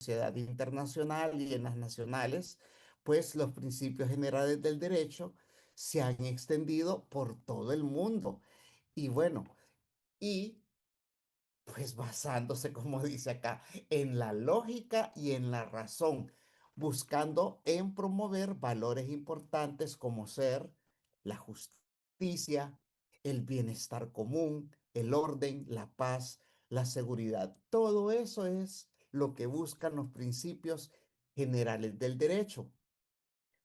sociedad internacional y en las nacionales, pues los principios generales del derecho se han extendido por todo el mundo. Y bueno, y pues basándose, como dice acá, en la lógica y en la razón, buscando en promover valores importantes como ser la justicia, el bienestar común, el orden, la paz, la seguridad. Todo eso es lo que buscan los principios generales del derecho.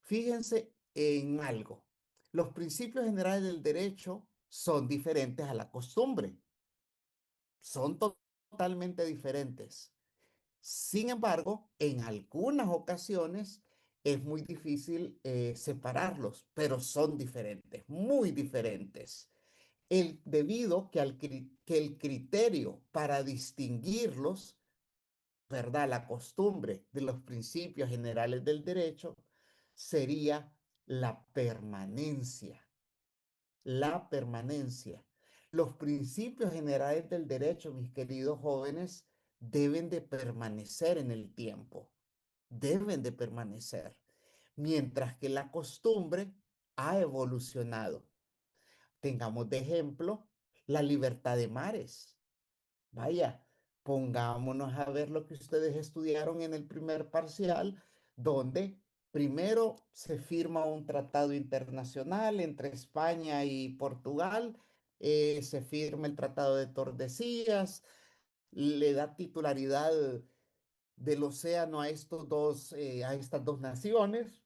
Fíjense en algo. Los principios generales del derecho son diferentes a la costumbre, son totalmente diferentes. Sin embargo, en algunas ocasiones es muy difícil separarlos, pero son diferentes, muy diferentes. Debido que el criterio para distinguirlos, ¿verdad? La costumbre de los principios generales del derecho sería la permanencia, la permanencia. Los principios generales del derecho, mis queridos jóvenes, deben de permanecer en el tiempo, deben de permanecer, mientras que la costumbre ha evolucionado. Tengamos de ejemplo la libertad de mares. Vaya, pongámonos a ver lo que ustedes estudiaron en el primer parcial, donde primero se firma un tratado internacional entre España y Portugal, se firma el Tratado de Tordesillas, le da titularidad del océano a a estas dos naciones,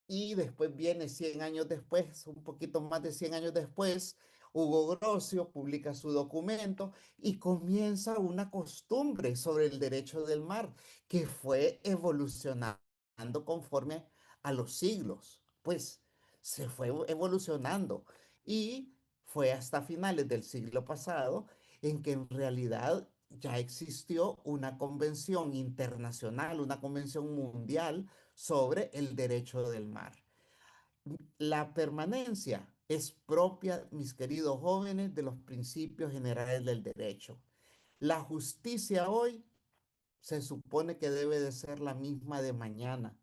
y después viene 100 años después, un poquito más de 100 años después, Hugo Grocio publica su documento y comienza una costumbre sobre el derecho del mar que fue evolucionando conforme a los siglos. Pues se fue evolucionando y fue hasta finales del siglo pasado en que en realidad ya existió una convención internacional, una convención mundial sobre el derecho del mar. La permanencia es propia, mis queridos jóvenes, de los principios generales del derecho. La justicia hoy se supone que debe de ser la misma de mañana.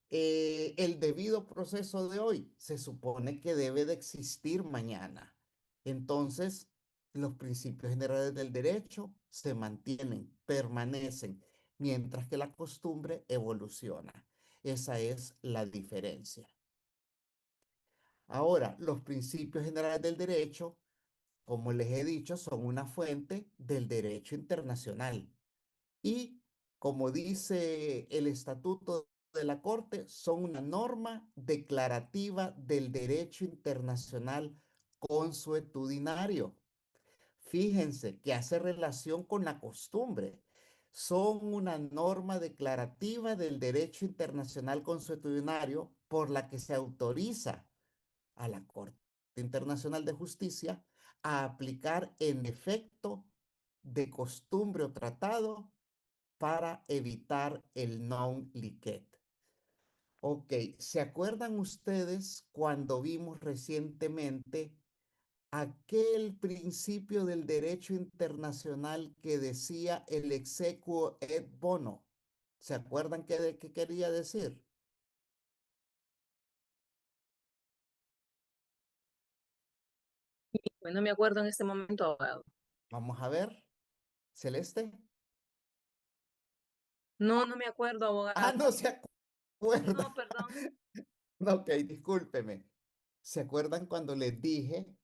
El debido proceso de hoy se supone que debe de existir mañana. Entonces, los principios generales del derecho se mantienen, permanecen, mientras que la costumbre evoluciona. Esa es la diferencia. Ahora, los principios generales del derecho, como les he dicho, son una fuente del derecho internacional. Y, como dice el Estatuto de la Corte, son una norma declarativa del derecho internacional consuetudinario. Fíjense que hace relación con la costumbre. Son una norma declarativa del derecho internacional consuetudinario por la que se autoriza a la Corte Internacional de Justicia a aplicar en efecto de costumbre o tratado para evitar el non-liquet. Ok, ¿se acuerdan ustedes cuando vimos recientemente aquel principio del derecho internacional que decía el exequo et bono? ¿Se acuerdan qué quería decir? Pues no me acuerdo en este momento, abogado. Vamos a ver, Celeste. No, no me acuerdo, Ah, abogado. no se acuerda. No, perdón. Ok, discúlpeme. ¿Se acuerdan cuando les dije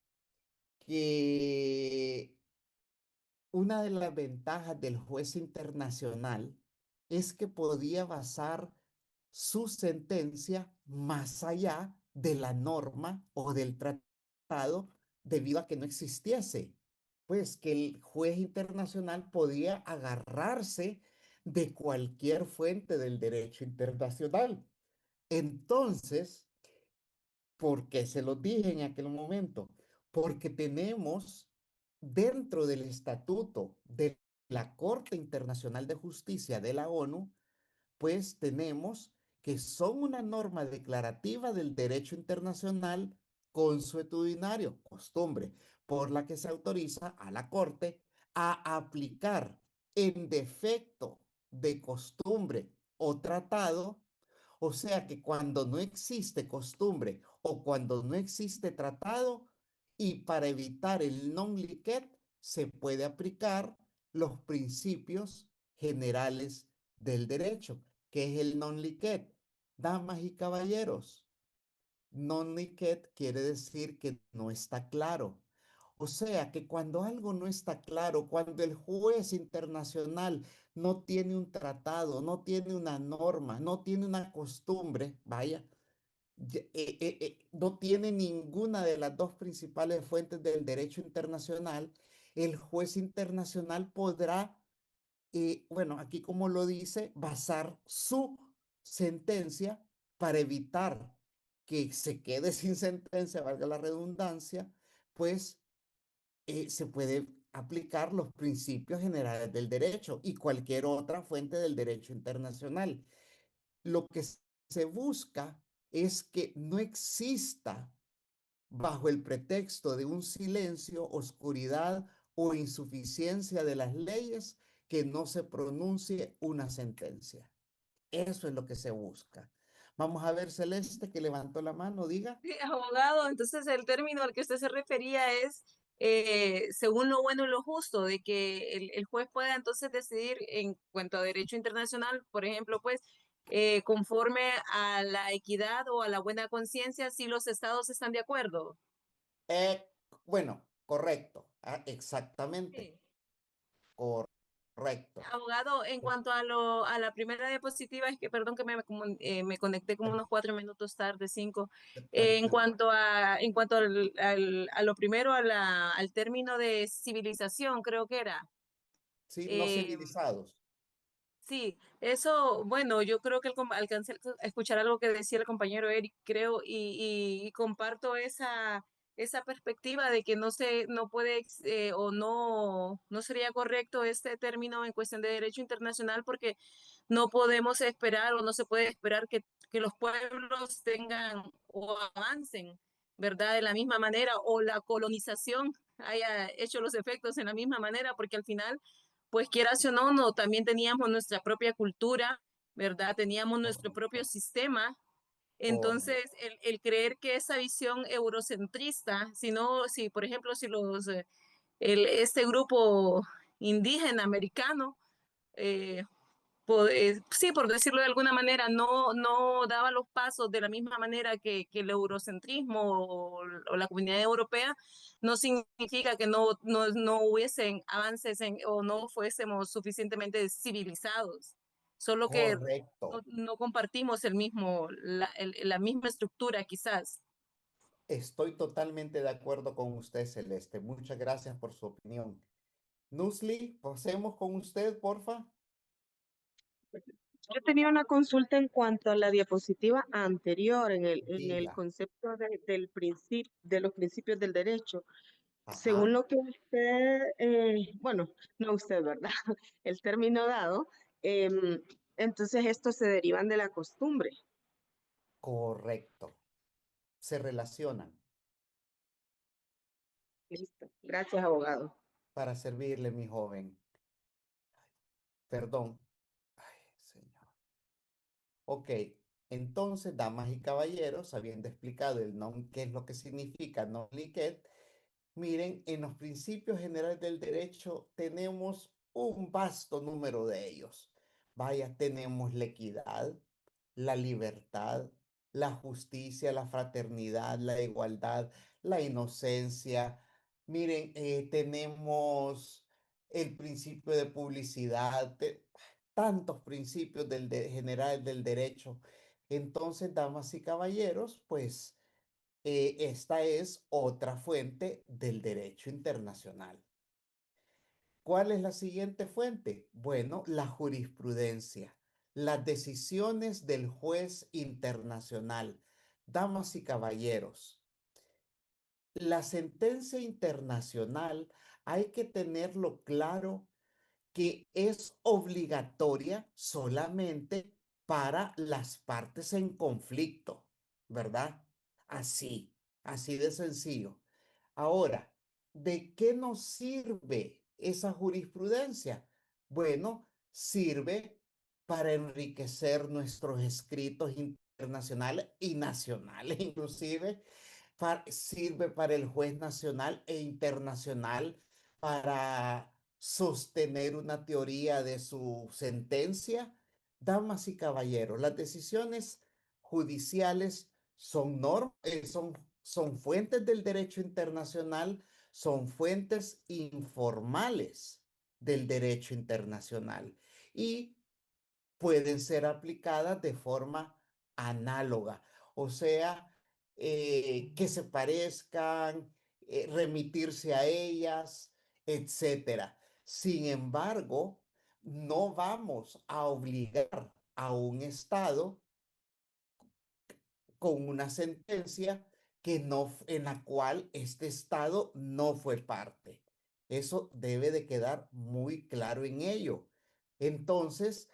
que una de las ventajas del juez internacional es que podía basar su sentencia más allá de la norma o del tratado debido a que no existiese? Pues que el juez internacional podía agarrarse de cualquier fuente del derecho internacional. Entonces, ¿por qué se lo dije en aquel momento? Porque tenemos dentro del estatuto de la Corte Internacional de Justicia de la ONU, pues tenemos que son una norma declarativa del derecho internacional consuetudinario, costumbre, por la que se autoriza a la Corte a aplicar en defecto de costumbre o tratado. O sea que cuando no existe costumbre o cuando no existe tratado, y para evitar el non-liquet, se puede aplicar los principios generales del derecho, que es el non-liquet. Damas y caballeros, non-liquet quiere decir que no está claro. O sea que cuando algo no está claro, cuando el juez internacional no tiene un tratado, no tiene una norma, no tiene una costumbre, vaya, no tiene ninguna de las dos principales fuentes del derecho internacional, el juez internacional podrá, bueno, aquí como lo dice, basar su sentencia para evitar que se quede sin sentencia, valga la redundancia, pues se puede aplicar los principios generales del derecho y cualquier otra fuente del derecho internacional. Lo que se busca es que no exista, bajo el pretexto de un silencio, oscuridad o insuficiencia de las leyes, que no se pronuncie una sentencia. Eso es lo que se busca. Vamos a ver, Celeste, que levantó la mano, diga. Sí, abogado, entonces el término al que usted se refería es según lo bueno y lo justo, de que el juez pueda entonces decidir en cuanto a derecho internacional, por ejemplo, pues conforme a la equidad o a la buena conciencia, si los estados están de acuerdo. Eh, bueno, correcto. Exactamente. Sí. Correcto. Abogado, en cuanto a la primera diapositiva, es que perdón que me conecté como unos 4 minutos tarde, 5. Tranquila. En cuanto a lo primero, al término de civilización, creo que era. Sí, no eh, civilizados. Sí, eso, bueno, yo creo que alcancé a escuchar algo que decía el compañero Eric, creo, y comparto esa perspectiva de que no puede o no sería correcto este término en cuestión de derecho internacional porque no podemos esperar o no se puede esperar que los pueblos tengan o avancen, ¿verdad? De la misma manera o la colonización haya hecho los efectos en la misma manera porque al final pues quieras o no, no, también teníamos nuestra propia cultura, ¿verdad? Teníamos nuestro propio Correcto. sistema. Entonces, Correcto. el creer que esa visión eurocentrista, si no, si por ejemplo, si este grupo indígena americano eh, sí, por decirlo de alguna manera, no daba los pasos de la misma manera que el eurocentrismo o la comunidad europea, no significa que no hubiesen avances o no fuésemos suficientemente civilizados, solo que Correcto. no compartimos la misma estructura quizás. Estoy totalmente de acuerdo con usted, Celeste. Muchas gracias por su opinión. Nusli, pasemos con usted, porfa. Yo tenía una consulta en cuanto a la diapositiva anterior, en el Diga. concepto del de los principios del derecho. Según Ajá. lo que usted, bueno, no usted, ¿verdad? El término dado, entonces estos se derivan de la costumbre. Correcto. Se relacionan. Listo. Gracias, abogado. Para servirle, mi joven. Perdón. Ay, señor. Ok. Entonces, damas y caballeros, habiendo explicado el non, qué es lo que significa non liquet, miren, en los principios generales del derecho tenemos un vasto número de ellos. Vaya, tenemos la equidad, la libertad, la justicia, la fraternidad, la igualdad, la inocencia. Miren, tenemos el principio de publicidad, tantos principios generales del derecho. Entonces, damas y caballeros, pues esta es otra fuente del derecho internacional. ¿Cuál es la siguiente fuente? Bueno, la jurisprudencia, las decisiones del juez internacional. Damas y caballeros, la sentencia internacional hay que tenerlo claro que es obligatoria solamente para las partes en conflicto, ¿verdad? Así, así de sencillo. Ahora, ¿de qué nos sirve esa jurisprudencia? Bueno, sirve para enriquecer nuestros escritos internacionales y nacionales inclusive, sirve para el juez nacional e internacional para sostener una teoría de su sentencia. Damas y caballeros, las decisiones judiciales son fuentes del derecho internacional, son fuentes informales del derecho internacional y pueden ser aplicadas de forma análoga, o sea, que se parezcan, remitirse a ellas, etcétera. Sin embargo, no vamos a obligar a un Estado con una sentencia en la cual este Estado no fue parte. Eso debe de quedar muy claro en ello. Entonces,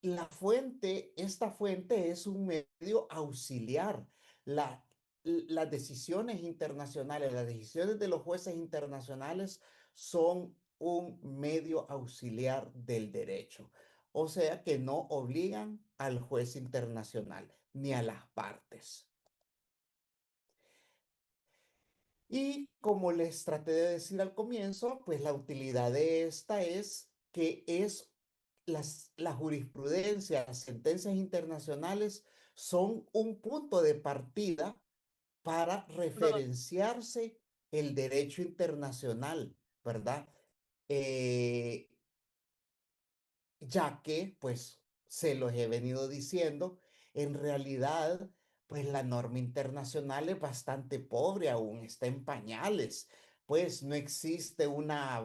esta fuente es un medio auxiliar. La, las decisiones internacionales, las decisiones de los jueces internacionales son un medio auxiliar del derecho. O sea que no obligan al juez internacional ni a las partes. Y como les traté de decir al comienzo, pues la utilidad de esta es que la jurisprudencia, las sentencias internacionales son un punto de partida para referenciarse el derecho internacional, ¿verdad? Eh, ya que, pues, se los he venido diciendo, en realidad, pues la norma internacional es bastante pobre aún, está en pañales, pues no existe una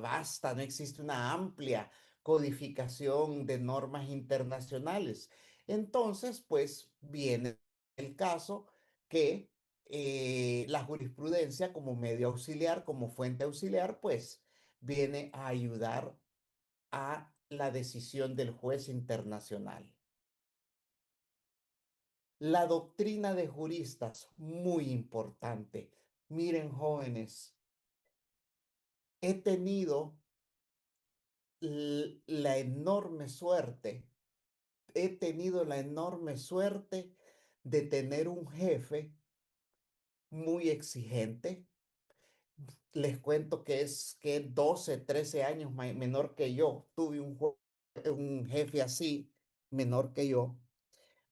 amplia codificación de normas internacionales. Entonces, pues, viene el caso que la jurisprudencia como medio auxiliar, como fuente auxiliar, pues, viene a ayudar a la decisión del juez internacional. La doctrina de juristas, muy importante. Miren, jóvenes, he tenido la enorme suerte, he tenido la enorme suerte de tener un jefe muy exigente. Les cuento que es que 12, 13 años menor que yo. Tuve un jefe así, menor que yo.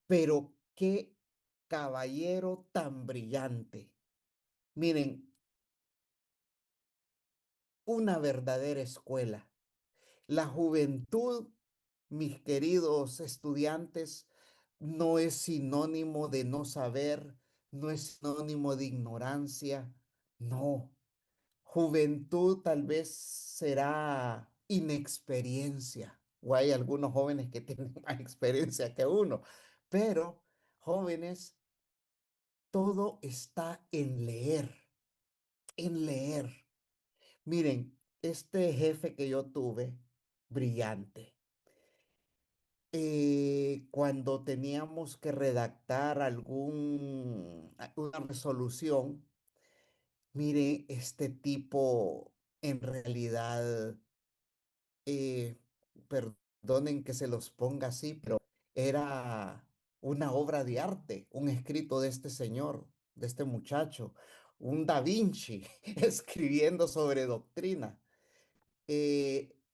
Pero qué caballero tan brillante. Miren, una verdadera escuela. La juventud, mis queridos estudiantes, no es sinónimo de no saber, no es sinónimo de ignorancia, no. Juventud tal vez será inexperiencia, o hay algunos jóvenes que tienen más experiencia que uno, pero jóvenes, todo está en leer, en leer. Miren, este jefe que yo tuve, brillante, cuando teníamos que redactar una resolución, mire, este tipo en realidad, eh, perdonen que se los ponga así, pero era una obra de arte, un escrito de este señor, de este muchacho, un Da Vinci escribiendo sobre doctrina.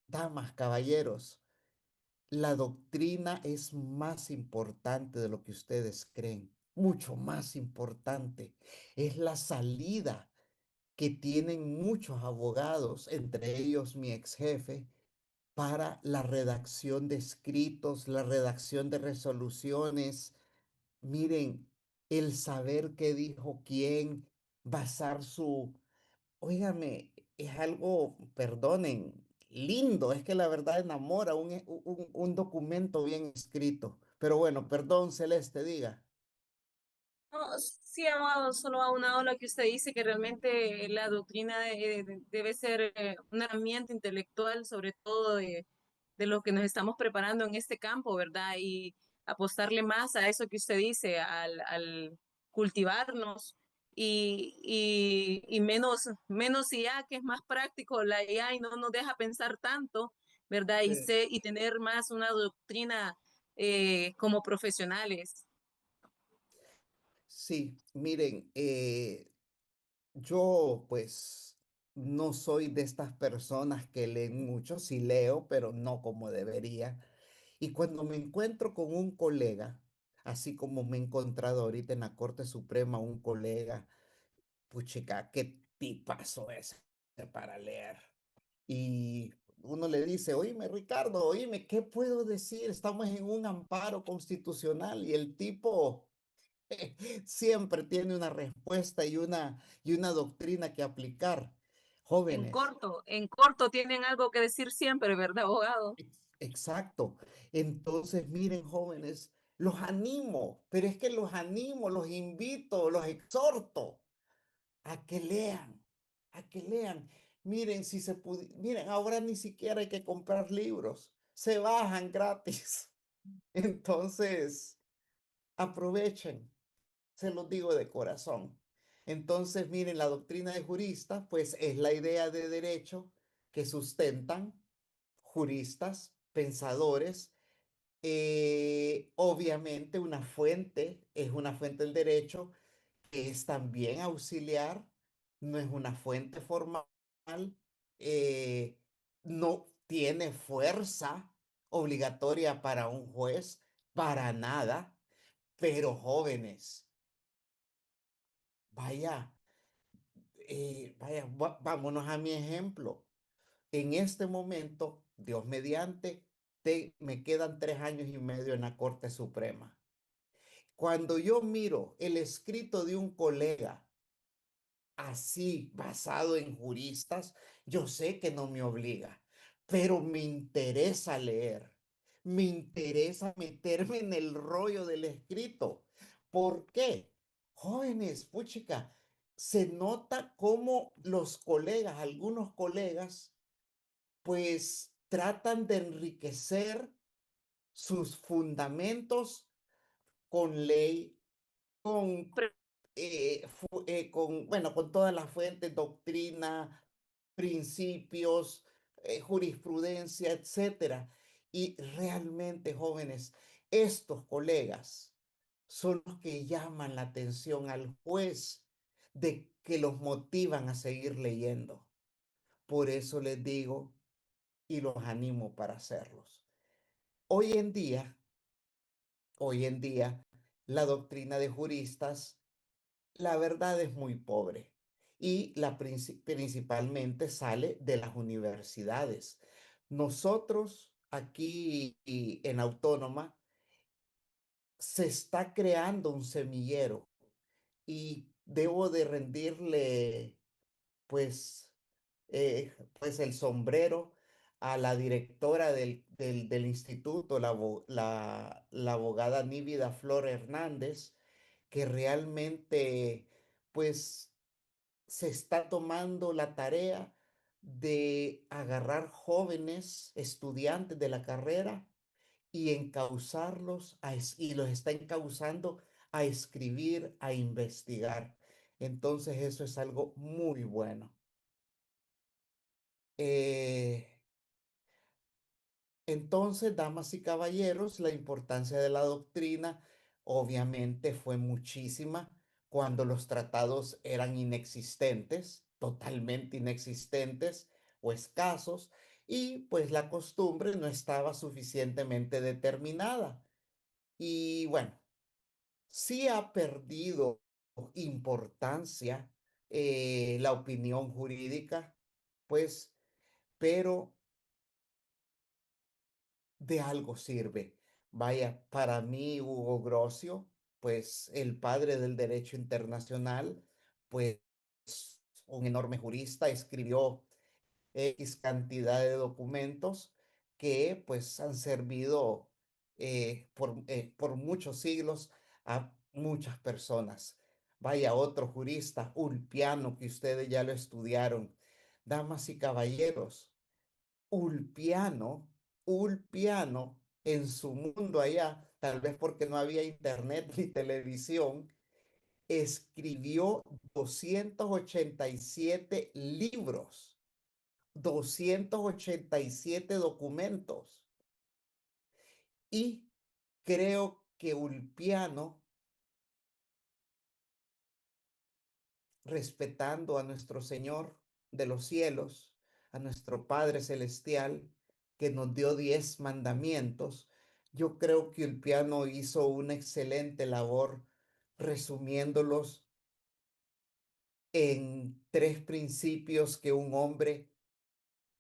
Damas, caballeros, la doctrina es más importante de lo que ustedes creen, mucho más importante. Es la salida que tienen muchos abogados, entre ellos mi ex jefe, para la redacción de escritos, la redacción de resoluciones. Miren, el saber qué dijo quién, basar óigame, es algo, perdonen, lindo, es que la verdad enamora un documento bien escrito. Pero bueno, perdón, Celeste, diga. No, sí, amado, solo aunado lo que usted dice, que realmente la doctrina debe ser un ambiente intelectual, sobre todo de lo que nos estamos preparando en este campo, ¿verdad? Y apostarle más a eso que usted dice, al cultivarnos y menos IA, que es más práctico, la IA y no nos deja pensar tanto, ¿verdad? Sí. Y tener más una doctrina como profesionales. Sí, miren, yo pues no soy de estas personas que leen mucho, sí leo, pero no como debería. Y cuando me encuentro con un colega, así como me he encontrado ahorita en la Corte Suprema, un colega, puchica, qué tipazo es para leer. Y uno le dice, oíme, Ricardo, oíme, ¿qué puedo decir? Estamos en un amparo constitucional y el tipo siempre tiene una respuesta y una doctrina que aplicar. Jóvenes, En corto tienen algo que decir siempre, ¿verdad, abogado? exacto. Entonces, miren, jóvenes, los animo, pero es que los animo, los invito, los exhorto a que lean, a que lean. Miren, si se miren, ahora ni siquiera hay que comprar libros, se bajan gratis. Entonces, aprovechen. Se los digo de corazón. Entonces, miren, la doctrina de juristas, pues es la idea de derecho que sustentan juristas, pensadores. Obviamente es una fuente del derecho que es también auxiliar, no es una fuente formal, eh, no tiene fuerza obligatoria para un juez, para nada, pero jóvenes. Vaya, vámonos a mi ejemplo. En este momento, Dios mediante, me quedan 3 años y medio en la Corte Suprema. Cuando yo miro el escrito de un colega así, basado en juristas, yo sé que no me obliga, pero me interesa leer, me interesa meterme en el rollo del escrito. ¿Por qué? Jóvenes, puchica, se nota cómo los colegas, algunos colegas, pues tratan de enriquecer sus fundamentos con ley, con bueno, con todas las fuentes, doctrina, principios, jurisprudencia, etcétera. Y realmente, jóvenes, estos colegas son los que llaman la atención al juez de que los motivan a seguir leyendo. Por eso les digo y los animo para hacerlos. Hoy en día, hoy en día, la doctrina de juristas la verdad es muy pobre y principalmente sale de las universidades. Nosotros aquí en Autónoma se está creando un semillero y debo de rendirle pues, pues el sombrero a la directora del instituto, la abogada Nívida Flor Hernández, que realmente pues se está tomando la tarea de agarrar jóvenes estudiantes de la carrera y encauzarlos y los está encauzando a escribir, a investigar. Entonces eso es algo muy bueno. Eh, Entonces, damas y caballeros, la importancia de la doctrina obviamente fue muchísima cuando los tratados eran inexistentes, totalmente inexistentes o escasos, y pues la costumbre no estaba suficientemente determinada. Y bueno, sí ha perdido importancia la opinión jurídica, pues, pero de algo sirve. Vaya, para mí, Hugo Grocio, pues el padre del derecho internacional, pues un enorme jurista, escribió X cantidad de documentos que pues han servido por muchos siglos a muchas personas. Vaya, otro jurista, Ulpiano, que ustedes ya lo estudiaron. Damas y caballeros, Ulpiano, Ulpiano, en su mundo allá, tal vez porque no había internet ni televisión, escribió 287 libros, 287 documentos y Creo que Ulpiano, respetando a nuestro Señor de los cielos, a nuestro Padre Celestial, que nos dio 10 mandamientos, yo creo que Ulpiano hizo una excelente labor resumiéndolos en 3 principios que un hombre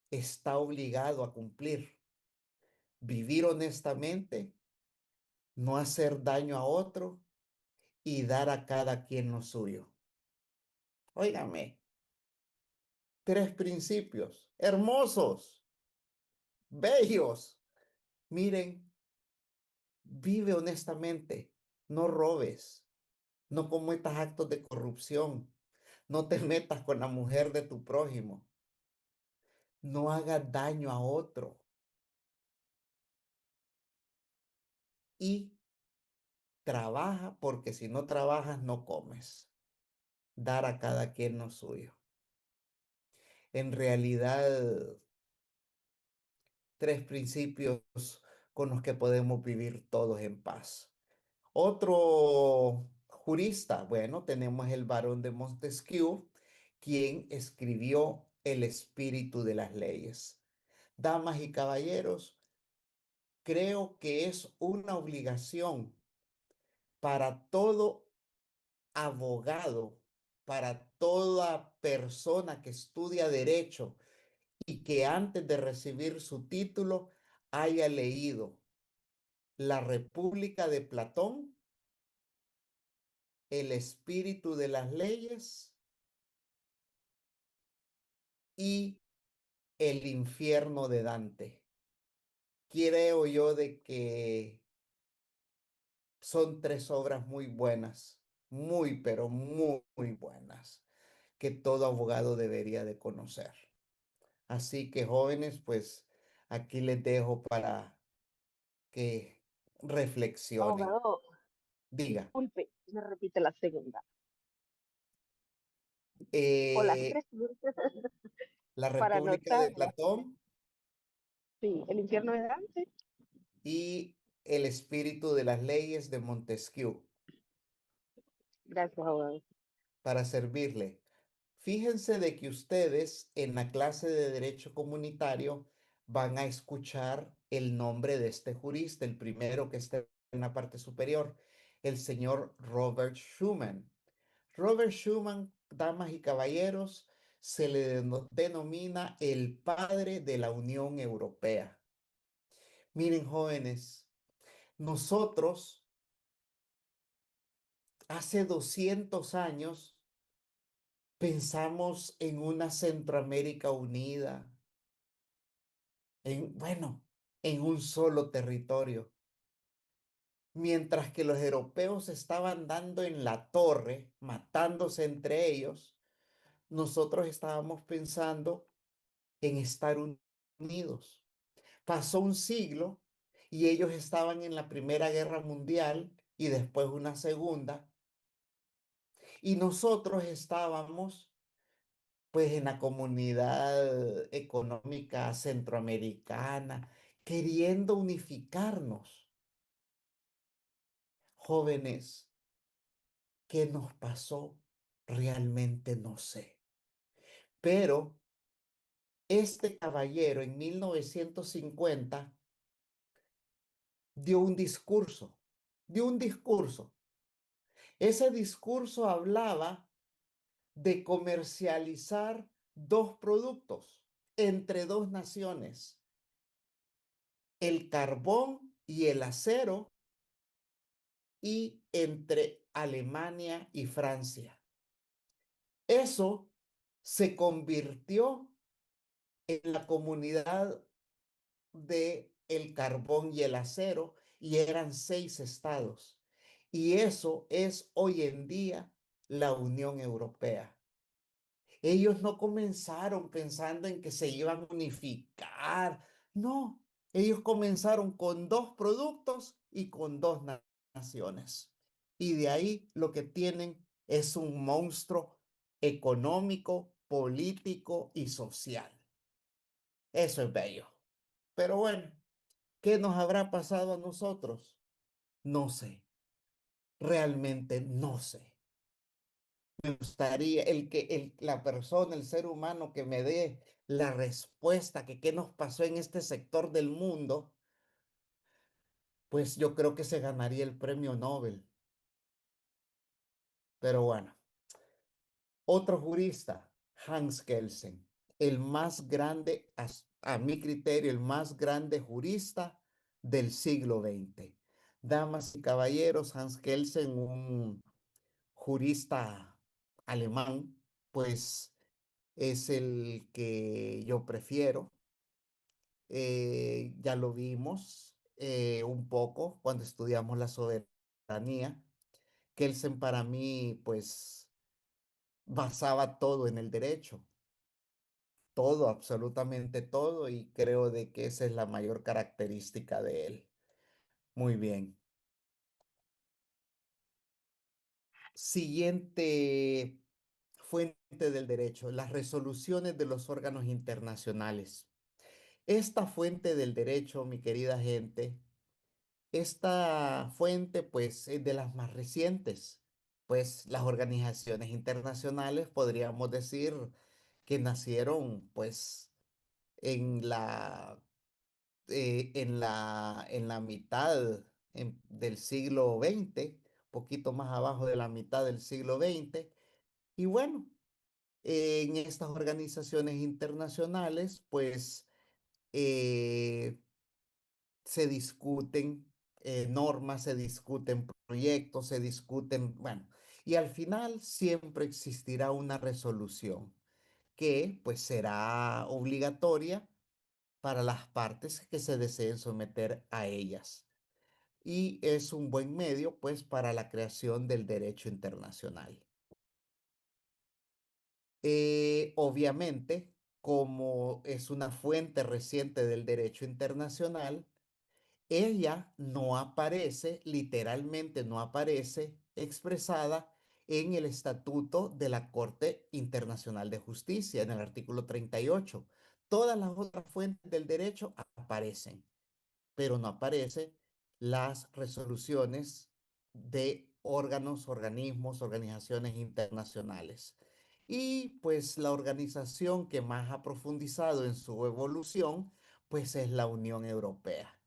está obligado a cumplir: vivir honestamente, no hacer daño a otro y dar a cada quien lo suyo. Óigame, 3 principios hermosos, bellos. Miren, vive honestamente, no robes, no cometas actos de corrupción, no te metas con la mujer de tu prójimo, no hagas daño a otro y trabaja, porque si no trabajas no comes. Dar a cada quien lo suyo. En realidad, 3 principios con los que podemos vivir todos en paz. Otro jurista, bueno, tenemos el barón de Montesquieu, quien escribió El espíritu de las leyes. Damas y caballeros, creo que es una obligación para todo abogado, para toda persona que estudia derecho y que antes de recibir su título haya leído La República de Platón, El espíritu de las leyes y El infierno de Dante. Creo yo de que son 3 obras muy buenas, muy, pero muy buenas, que todo abogado debería de conocer. Así que jóvenes, pues aquí les dejo para que reflexionen. Abogado, Diga, disculpe, me repite la segunda. O las eh, tres, La para República de anotarlas. Platón Sí, el infierno de Dante. y El espíritu de las leyes de Montesquieu, Gracias, abogado. para servirle. Fíjense de que ustedes en la clase de Derecho Comunitario van a escuchar el nombre de este jurista, el primero que está en la parte superior, el señor Robert Schuman. Robert Schuman, damas y caballeros, se le denomina el padre de la Unión Europea. Miren, jóvenes, nosotros hace 200 años pensamos en una Centroamérica unida, bueno, en un solo territorio. Mientras que los europeos estaban dando en la torre, matándose entre ellos, nosotros estábamos pensando en estar unidos. Pasó un siglo y ellos estaban en la Primera Guerra Mundial y después una segunda, y nosotros estábamos pues en la comunidad económica centroamericana, queriendo unificarnos. Jóvenes, ¿qué nos pasó? Realmente no sé. Pero este caballero en 1950 dio un discurso, dio un discurso. Ese discurso hablaba de comercializar 2 productos entre 2 naciones: el carbón y el acero, y entre Alemania y Francia. Eso se convirtió en la comunidad de el carbón y el acero, y eran 6 estados. Y eso es hoy en día la Unión Europea. Ellos no comenzaron pensando en que se iban a unificar. No, ellos comenzaron con 2 productos y con 2 naciones. Y de ahí lo que tienen es un monstruo económico, político y social. Eso es bello. Pero bueno, ¿qué nos habrá pasado a nosotros? No sé, realmente no sé. Me gustaría la persona, el ser humano que me dé la respuesta que qué nos pasó en este sector del mundo, pues yo creo que se ganaría el premio Nobel. Pero bueno, otro jurista, Hans Kelsen, el más grande, a mi criterio, el más grande jurista del siglo XX. Damas y caballeros, Hans Kelsen, un jurista alemán, pues es el que yo prefiero. Ya lo vimos un poco cuando estudiamos la soberanía. Kelsen para mí, pues, basaba todo en el derecho, todo, absolutamente todo, y creo de que esa es la mayor característica de él. Muy bien. Siguiente fuente del derecho, las resoluciones de los órganos internacionales. Esta fuente del derecho, mi querida gente, esta fuente, pues, es de las más recientes. Pues las organizaciones internacionales podríamos decir que nacieron, pues, en la mitad del siglo XX, poquito más abajo de la mitad del siglo XX. Y bueno, en estas organizaciones internacionales, pues, eh, se discuten normas, se discuten proyectos, se discuten, bueno, y al final siempre existirá una resolución que pues será obligatoria para las partes que se deseen someter a ellas. Y es un buen medio pues para la creación del derecho internacional. Obviamente, como es una fuente reciente del derecho internacional, ella no aparece, literalmente no aparece expresada en el Estatuto de la Corte Internacional de Justicia, en el artículo 38. Todas las otras fuentes del derecho aparecen, pero no aparecen las resoluciones de órganos, organismos, organizaciones internacionales. Y pues la organización que más ha profundizado en su evolución, pues es la Unión Europea.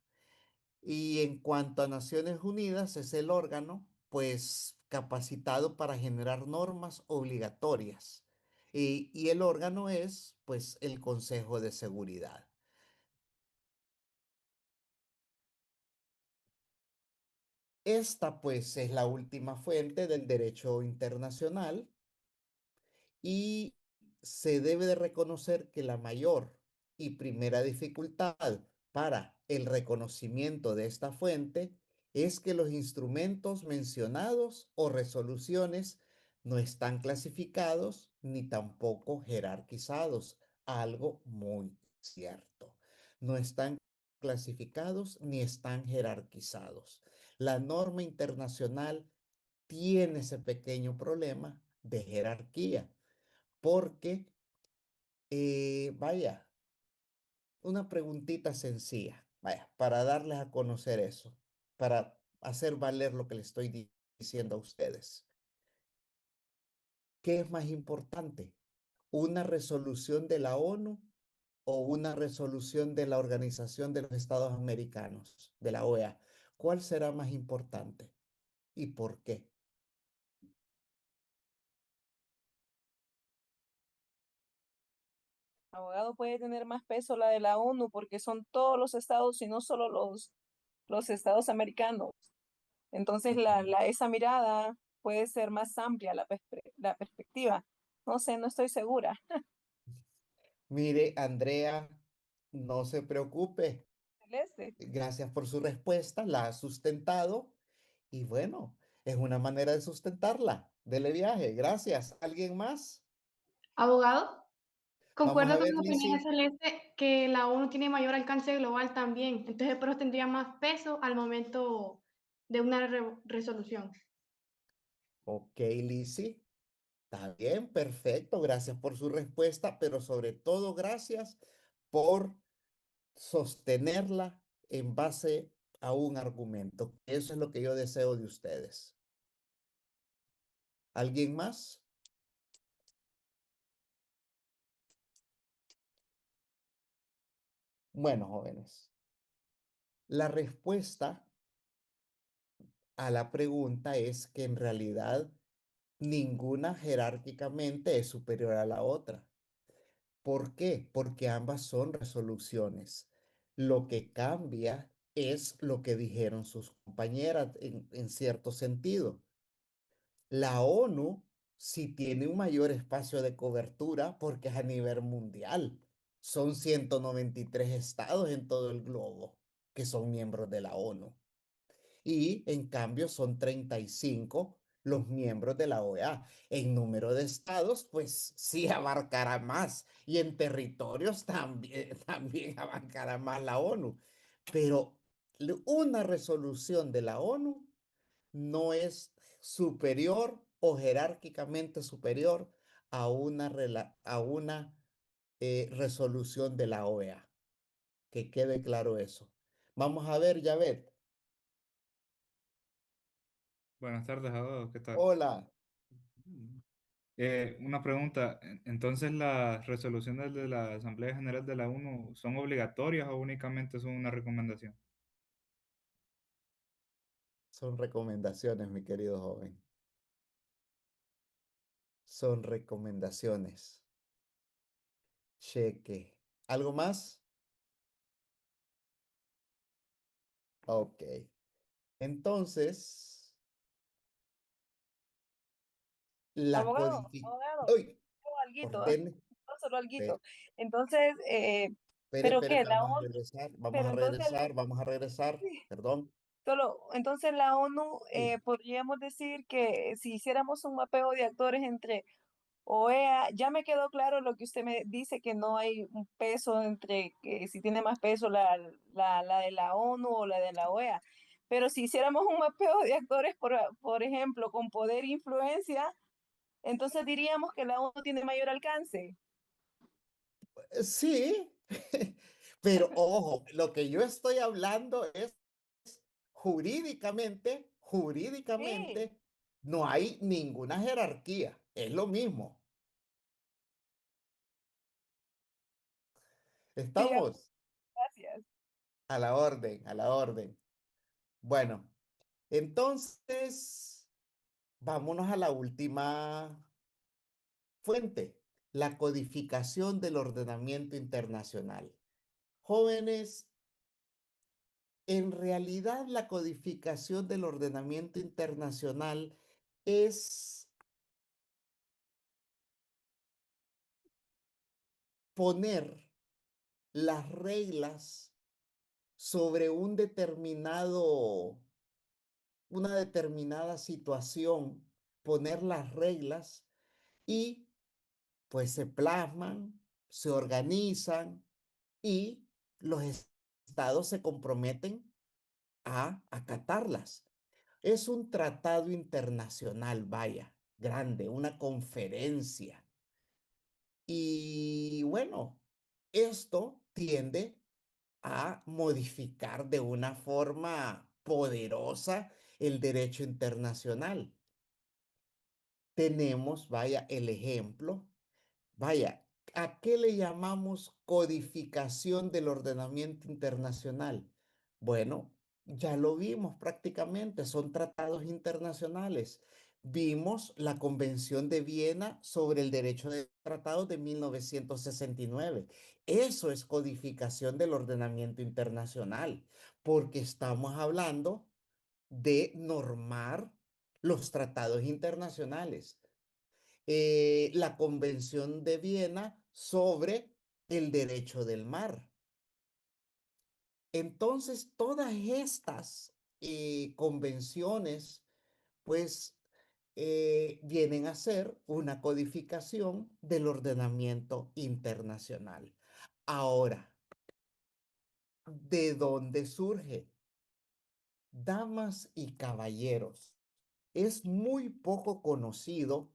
Y en cuanto a Naciones Unidas, es el órgano, pues, capacitado para generar normas obligatorias. Y el órgano es, pues, el Consejo de Seguridad. Esta, pues, es la última fuente del derecho internacional y se debe de reconocer que la mayor y primera dificultad para el reconocimiento de esta fuente es que los instrumentos mencionados o resoluciones no están clasificados ni tampoco jerarquizados, algo muy cierto. No están clasificados ni están jerarquizados. La norma internacional tiene ese pequeño problema de jerarquía porque, vaya, una preguntita sencilla, vaya, para darles a conocer eso, para hacer valer lo que le estoy diciendo a ustedes. ¿Qué es más importante? ¿Una resolución de la ONU o una resolución de la Organización de los Estados Americanos, de la OEA? ¿Cuál será más importante y por qué? Abogado, puede tener más peso la de la ONU porque son todos los estados y no solo los estados americanos. Entonces, Ujú. esa mirada puede ser más amplia, la perspectiva. No sé, no estoy segura. Mire, Andrea, no se preocupe. Celeste. Gracias por su respuesta, la ha sustentado y bueno, es una manera de sustentarla. Dele viaje, gracias. ¿Alguien más? Abogado, Vamos a concuerdo con ver, la opinión de Lizzy. Celeste que la ONU tiene mayor alcance global también, entonces por eso tendría más peso al momento de una resolución. Ok, Lizzy. Está bien, perfecto. Gracias por su respuesta, pero sobre todo gracias por sostenerla en base a un argumento. Eso es lo que yo deseo de ustedes. ¿Alguien más? Bueno, jóvenes, la respuesta a la pregunta es que en realidad ninguna jerárquicamente es superior a la otra. ¿Por qué? Porque ambas son resoluciones. Lo que cambia es lo que dijeron sus compañeras en cierto sentido. La ONU sí tiene un mayor espacio de cobertura porque es a nivel mundial. Son 193 estados en todo el globo que son miembros de la ONU. Y en cambio son 35 los miembros de la OEA. En número de estados, pues sí abarcará más. Y en territorios también, también abarcará más la ONU. Pero una resolución de la ONU no es superior o jerárquicamente superior a una resolución de la OEA. Que quede claro eso. Vamos a ver, Yavet. Buenas tardes a todos, ¿qué tal? Hola. Una pregunta, entonces las resoluciones de la Asamblea General de la ONU son obligatorias o únicamente son una recomendación? Son recomendaciones, mi querido joven. Son recomendaciones. Cheque. ¿Algo más? Ok. Entonces, la codificación. Abogado, ¡Uy! solo alguito, Ordene. no solo Espere, alguito. Entonces, espere, ¿pero espere, qué? que La vamos a ONU, regresar. Vamos pero a entonces, regresar. Vamos a regresar. Perdón. entonces la ONU, Sí. podríamos decir que si hiciéramos un mapeo de actores entre OEA, ya me quedó claro lo que usted me dice, que no hay un peso entre que si tiene más peso la de la ONU o la de la OEA. Pero si hiciéramos un mapeo de actores, por ejemplo, con poder e influencia, entonces diríamos que la ONU tiene mayor alcance. Sí. Pero ojo, lo que yo estoy hablando es jurídicamente, Sí, jurídicamente, no hay ninguna jerarquía. Es lo mismo. sí, ¿Estamos? gracias. A la orden, a la orden. Bueno, entonces, vámonos a la última fuente, la codificación del ordenamiento internacional. Jóvenes, en realidad la codificación del ordenamiento internacional es poner las reglas sobre una determinada situación, poner las reglas y pues se plasman, se organizan y los estados se comprometen a acatarlas. Es un tratado internacional, vaya, grande, una conferencia. Y bueno, esto tiende a modificar de una forma poderosa el derecho internacional. Tenemos, vaya, el ejemplo. Vaya, ¿a qué le llamamos codificación del ordenamiento internacional? Bueno, ya lo vimos prácticamente, son tratados internacionales. Vimos la Convención de Viena sobre el Derecho de Tratados de 1969. Eso es codificación del ordenamiento internacional, porque estamos hablando de normar los tratados internacionales. La Convención de Viena sobre el derecho del mar. Entonces, todas estas convenciones, pues, vienen a ser una codificación del ordenamiento internacional. Ahora, ¿de dónde surge? Damas y caballeros, es muy poco conocido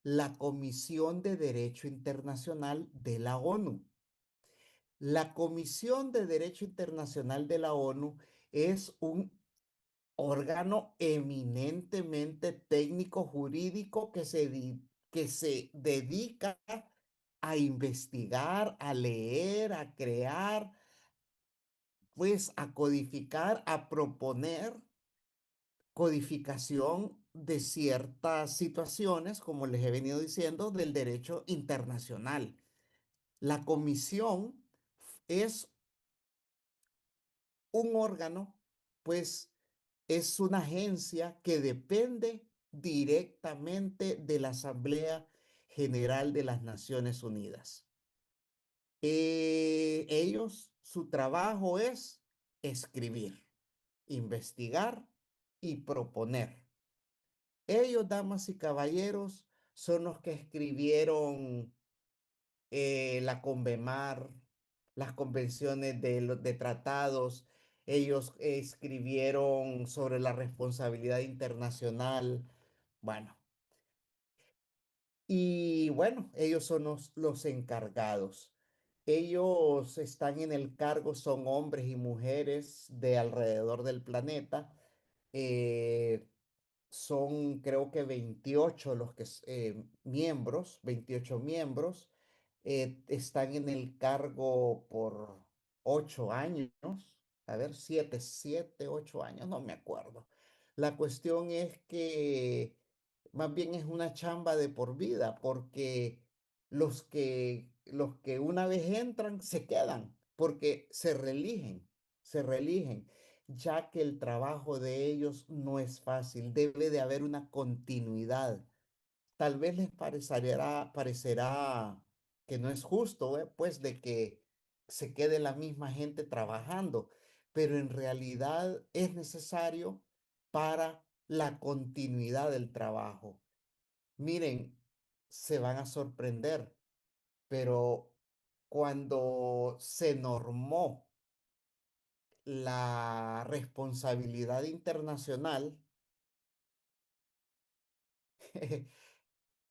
la Comisión de Derecho Internacional de la ONU. La Comisión de Derecho Internacional de la ONU es un órgano eminentemente técnico jurídico que se dedica a investigar, a leer, a crear, pues a codificar, a proponer codificación de ciertas situaciones, como les he venido diciendo, del derecho internacional. La comisión es un órgano, pues es una agencia que depende directamente de la Asamblea General de las Naciones Unidas. Su trabajo es escribir, investigar y proponer. Ellos, damas y caballeros, son los que escribieron la Convemar, las convenciones de tratados. Ellos escribieron sobre la responsabilidad internacional. Bueno, y bueno, ellos son los encargados. Ellos están en el cargo, son hombres y mujeres de alrededor del planeta. Eh, Son creo que 28 los que miembros, 28 miembros, están en el cargo por 8 años, a ver, 8 años, no me acuerdo. La cuestión es que más bien es una chamba de por vida, porque los que una vez entran se quedan, porque se religen ya que el trabajo de ellos no es fácil, debe de haber una continuidad. Tal vez les parecerá que no es justo, pues, de que se quede la misma gente trabajando, pero en realidad es necesario para la continuidad del trabajo. Miren, se van a sorprender, pero cuando se normó la responsabilidad internacional,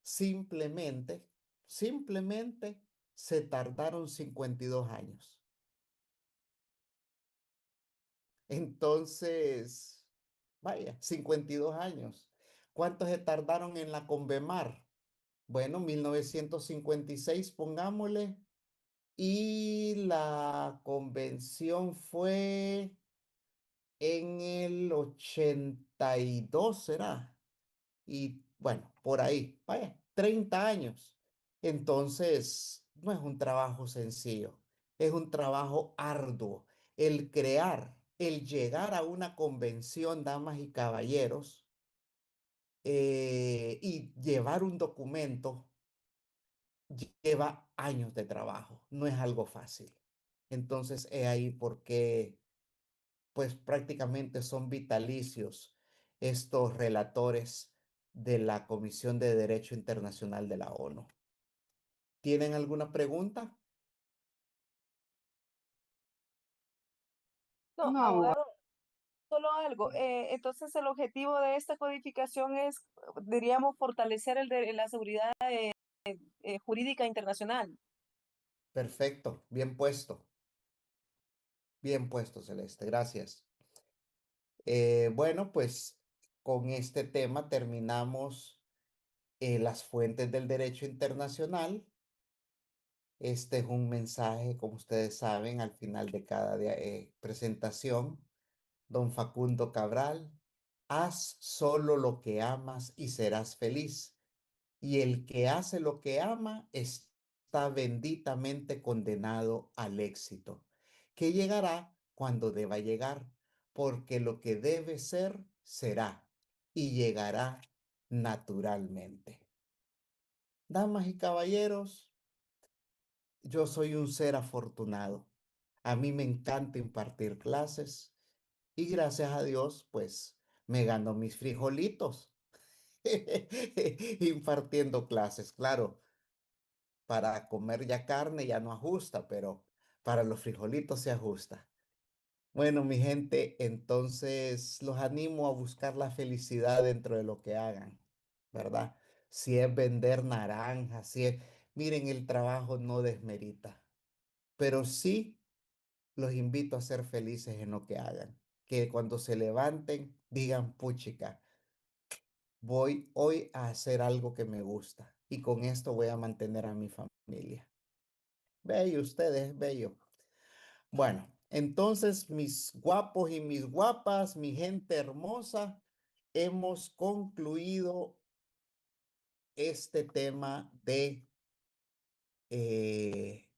simplemente, simplemente se tardaron 52 años. Entonces, vaya, 52 años. ¿Cuántos se tardaron en la Convemar? Bueno, 1956, pongámosle. Y la convención fue en el 82, ¿será? Y bueno, por ahí, vaya, 30 años. Entonces, no es un trabajo sencillo, es un trabajo arduo. El crear, el llegar a una convención, damas y caballeros, y llevar un documento lleva años de trabajo, no es algo fácil. Entonces, es ahí porque pues prácticamente son vitalicios estos relatores de la Comisión de Derecho Internacional de la ONU. ¿Tienen alguna pregunta? No, No, abogado, solo algo. Entonces, el objetivo de esta codificación es, diríamos, fortalecer la seguridad jurídica internacional. Perfecto, bien puesto, Celeste, gracias. Bueno, pues con este tema terminamos las fuentes del derecho internacional. Este es un mensaje, como ustedes saben, al final de cada presentación. Don Facundo Cabral, haz solo lo que amas y serás feliz. Y el que hace lo que ama está benditamente condenado al éxito, que llegará cuando deba llegar, porque lo que debe ser, será, y llegará naturalmente. Damas y caballeros, yo soy un ser afortunado. A mí me encanta impartir clases y gracias a Dios, pues me gano mis frijolitos impartiendo clases. Claro, para comer ya carne ya no ajusta, pero para los frijolitos se ajusta. Bueno, mi gente, entonces los animo a buscar la felicidad dentro de lo que hagan, ¿verdad? Si es vender naranjas, si es... Miren, el trabajo no desmerita, pero sí los invito a ser felices en lo que hagan. que cuando se levanten digan, puchica, voy hoy a hacer algo que me gusta y con esto voy a mantener a mi familia. Bello, ustedes, bello. Bueno, entonces mis guapos y mis guapas, mi gente hermosa, hemos concluido este tema eh,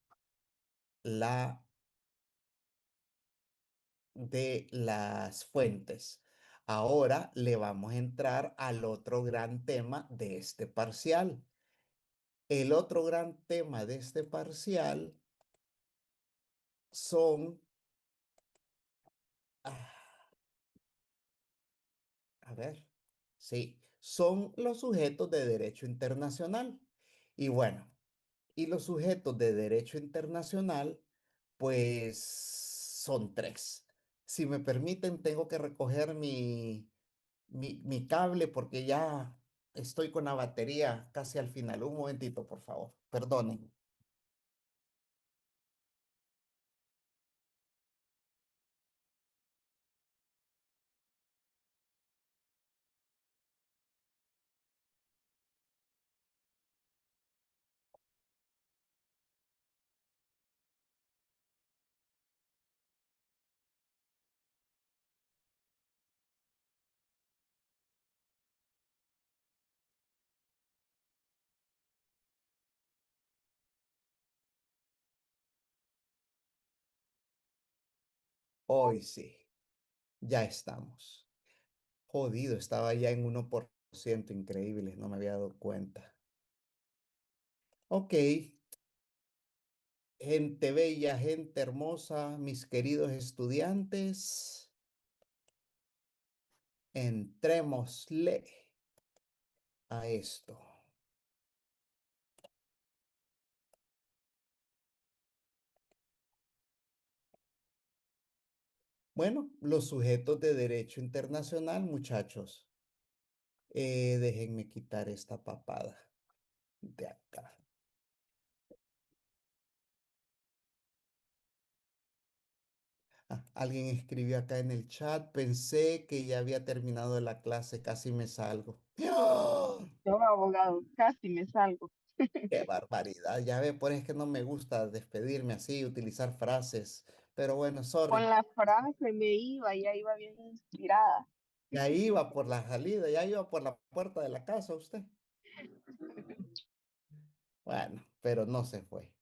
la, de las fuentes. Ahora le vamos a entrar al otro gran tema de este parcial. El otro gran tema de este parcial son, ah, a ver, sí, son los sujetos de derecho internacional. Y bueno, y los sujetos de derecho internacional, pues son tres. Si me permiten, tengo que recoger mi cable porque ya estoy con la batería casi al final. Un momentito, por favor. Perdonen. Hoy sí, ya estamos. Jodido, estaba ya en 1%, increíble, no me había dado cuenta. Ok, gente bella, gente hermosa, mis queridos estudiantes, entrémosle a esto. Bueno, los sujetos de derecho internacional, muchachos, déjenme quitar esta papada de acá. Ah, alguien escribió acá en el chat, pensé que ya había terminado la clase, casi me salgo. ¡Ah! Yo, abogado, casi me salgo. ¡Qué barbaridad! Ya ve, por eso es que no me gusta despedirme así, utilizar frases. Pero bueno, Con sorry. la frase me iba, ya iba bien inspirada. Ya iba por la salida, ya iba por la puerta de la casa usted. Bueno, pero no se fue.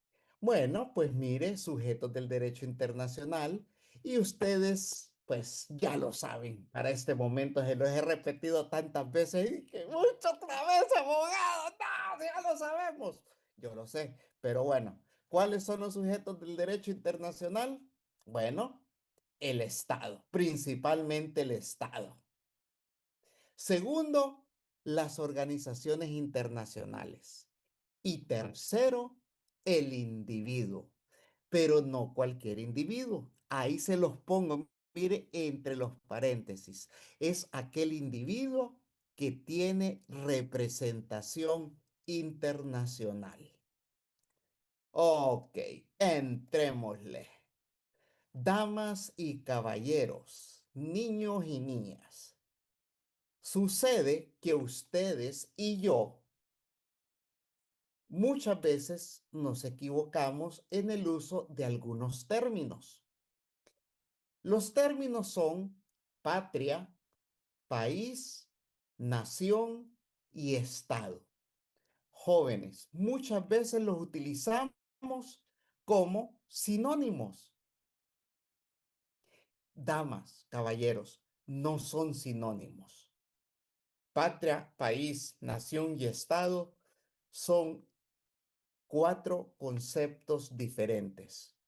Bueno, pues mire, sujetos del derecho internacional, y ustedes, pues ya lo saben. Para este momento se los he repetido tantas veces y que mucho otra vez, abogado. No, ya lo sabemos. Yo lo sé, pero bueno, ¿cuáles son los sujetos del derecho internacional? Bueno, el Estado, principalmente el Estado. Segundo, las organizaciones internacionales. Y tercero, el individuo, pero no cualquier individuo. Ahí se los pongo, mire, entre los paréntesis. Es aquel individuo que tiene representación internacional. Ok, entrémosle. Damas y caballeros, niños y niñas, sucede que ustedes y yo muchas veces nos equivocamos en el uso de algunos términos. Los términos son patria, país, nación y estado. Jóvenes, muchas veces los utilizamos como sinónimos. Damas, caballeros, no son sinónimos. Patria, país, nación y estado son cuatro conceptos diferentes.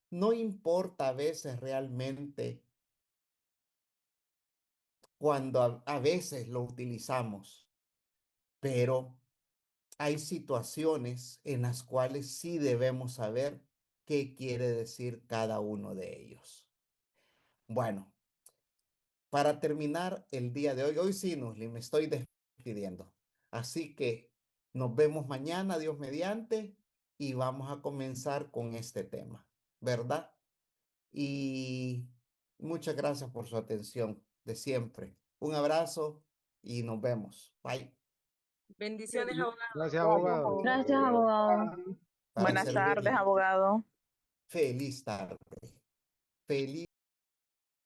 No importa a veces realmente cuando a veces lo utilizamos, pero hay situaciones en las cuales sí debemos saber qué quiere decir cada uno de ellos. Bueno, para terminar el día de hoy, hoy sí, Nusli, me estoy despidiendo. Así que nos vemos mañana, Dios mediante, y vamos a comenzar con este tema, ¿verdad? Y Muchas gracias por su atención de siempre. Un abrazo y nos vemos. Bye. Bendiciones, abogado. Gracias, abogado. Gracias, abogado. Para Buenas tardes, servirle. abogado. Feliz tarde. Feliz